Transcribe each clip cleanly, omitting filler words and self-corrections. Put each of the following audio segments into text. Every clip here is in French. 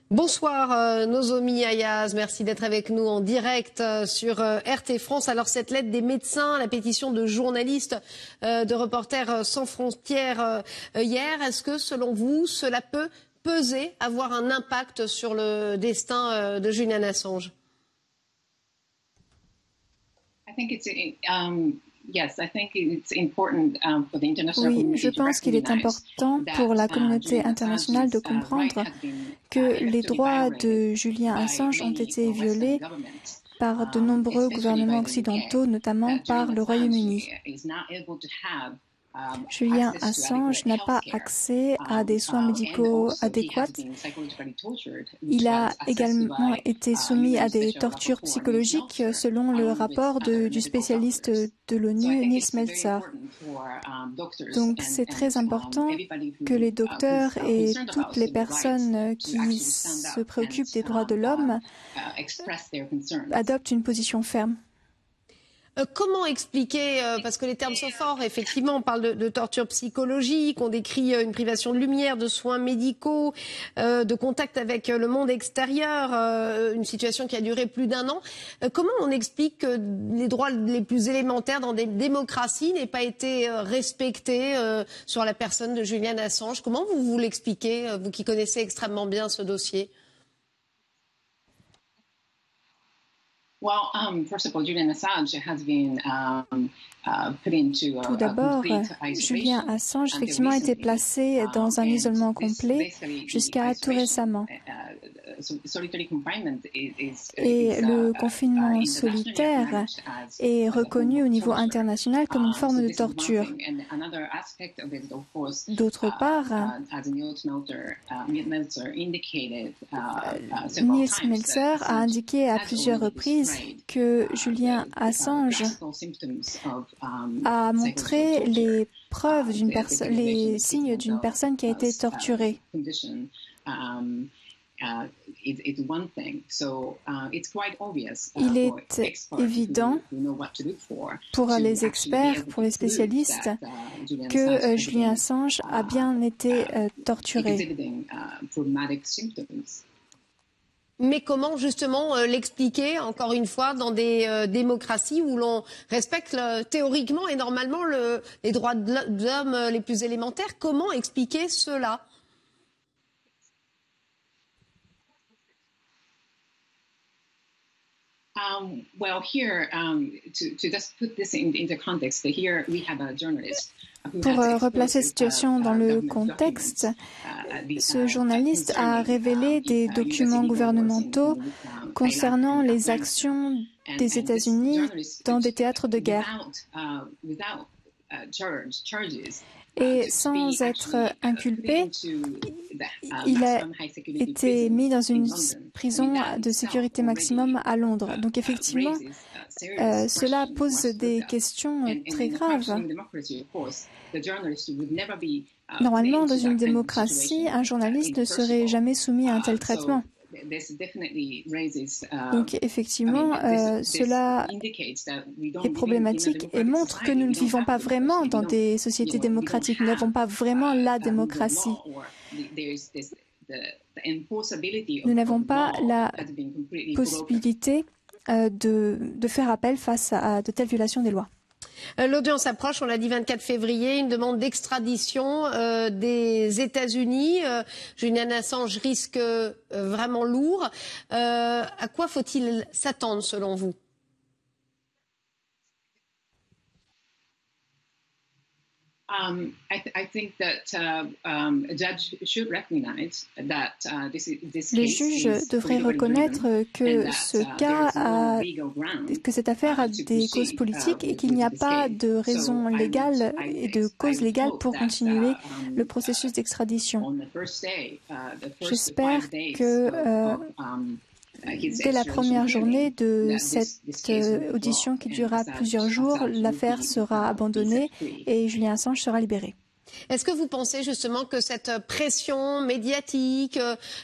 Bonsoir Nozomi Ayaz, merci d'être avec nous en direct sur RT France. Alors cette lettre des médecins, la pétition de journalistes, de Reporters sans frontières hier, est-ce que selon vous cela peut peser, avoir un impact sur le destin de Julian Assange? Oui, je pense qu'il est important pour la communauté internationale de comprendre que les droits de Julian Assange ont été violés par de nombreux gouvernements occidentaux, notamment par le Royaume-Uni. Julian Assange n'a pas accès à des soins médicaux adéquats. Il a également été soumis à des tortures psychologiques selon le rapport du spécialiste de l'ONU, Nils Melzer. Donc c'est très important que les docteurs et toutes les personnes qui se préoccupent des droits de l'homme adoptent une position ferme. Comment expliquer, parce que les termes sont forts, effectivement, on parle de torture psychologique, on décrit une privation de lumière, de soins médicaux, de contact avec le monde extérieur, une situation qui a duré plus d'1 an. Comment on explique que les droits les plus élémentaires dans des démocraties n'aient pas été respectés sur la personne de Julian Assange? Comment vous l'expliquez, vous qui connaissez extrêmement bien ce dossier? Tout d'abord, Julian Assange effectivement a été placé dans un isolement complet jusqu'à tout récemment. Et le confinement solitaire est reconnu au niveau international comme une forme de torture. D'autre part, Nils Melzer a indiqué à plusieurs reprises que Julian Assange a montré les preuves les signes d'une personne qui a été torturée. Il est évident pour les experts, pour les spécialistes, que Julian Assange a bien été torturé. Mais comment justement l'expliquer, encore une fois, dans des démocraties où l'on respecte théoriquement et normalement les droits de l'homme les plus élémentaires? Comment expliquer cela? Pour replacer la situation dans le contexte, ce journaliste a révélé des documents gouvernementaux concernant les actions des États-Unis dans des théâtres de guerre. Et sans être inculpé, il a été mis dans une prison de sécurité maximum à Londres. Donc effectivement, cela pose des questions très graves. Normalement, dans une démocratie, un journaliste ne serait jamais soumis à un tel traitement. Donc effectivement, cela est problématique et montre que nous ne vivons pas vraiment dans des sociétés démocratiques. Nous n'avons pas vraiment la démocratie. Nous n'avons pas la possibilité de faire appel face à de telles violations des lois. L'audience approche, on l'a dit 24 février, une demande d'extradition des États-Unis. Julian Assange risque vraiment lourd. À quoi faut-il s'attendre selon vous? Les juges devraient reconnaître que cette affaire a des causes politiques et qu'il n'y a pas de raison légale et de cause légale pour continuer le processus d'extradition. J'espère que dès la première journée de cette audition qui durera plusieurs jours, l'affaire sera abandonnée et Julian Assange sera libéré. Est-ce que vous pensez justement que cette pression médiatique,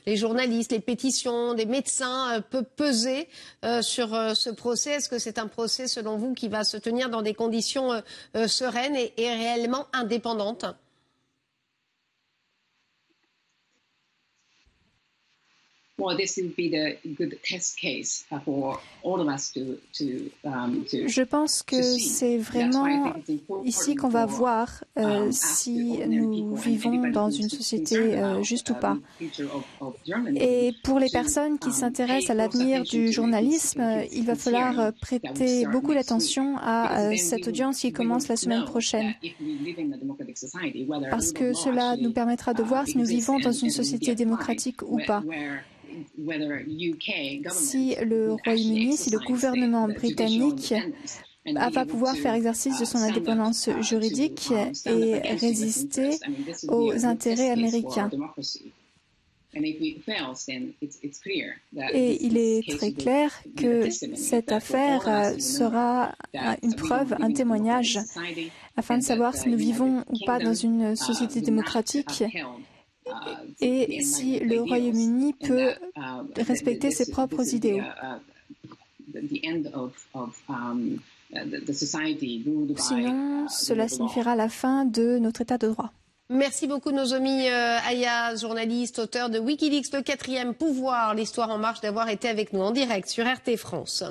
les journalistes, les pétitions, des médecins peut peser sur ce procès? Est-ce que c'est un procès, selon vous, qui va se tenir dans des conditions sereines et réellement indépendantes? Je pense que c'est vraiment ici qu'on va voir si nous vivons dans une société juste ou pas. Et pour les personnes qui s'intéressent à l'avenir du journalisme, il va falloir prêter beaucoup d'attention à cette audience qui commence la semaine prochaine. Parce que cela nous permettra de voir si nous vivons dans une société démocratique ou pas. Si le Royaume-Uni, si le gouvernement britannique va pouvoir faire exercice de son indépendance juridique et résister aux intérêts américains. Et il est très clair que cette affaire sera une preuve, un témoignage, afin de savoir si nous vivons ou pas dans une société démocratique et si le Royaume-Uni peut respecter ses propres idéaux. Sinon, cela signifiera la fin de notre état de droit. Merci beaucoup Nozomi Aya, journaliste, auteur de Wikileaks, le 4e pouvoir, l'histoire en marche, d'avoir été avec nous en direct sur RT France.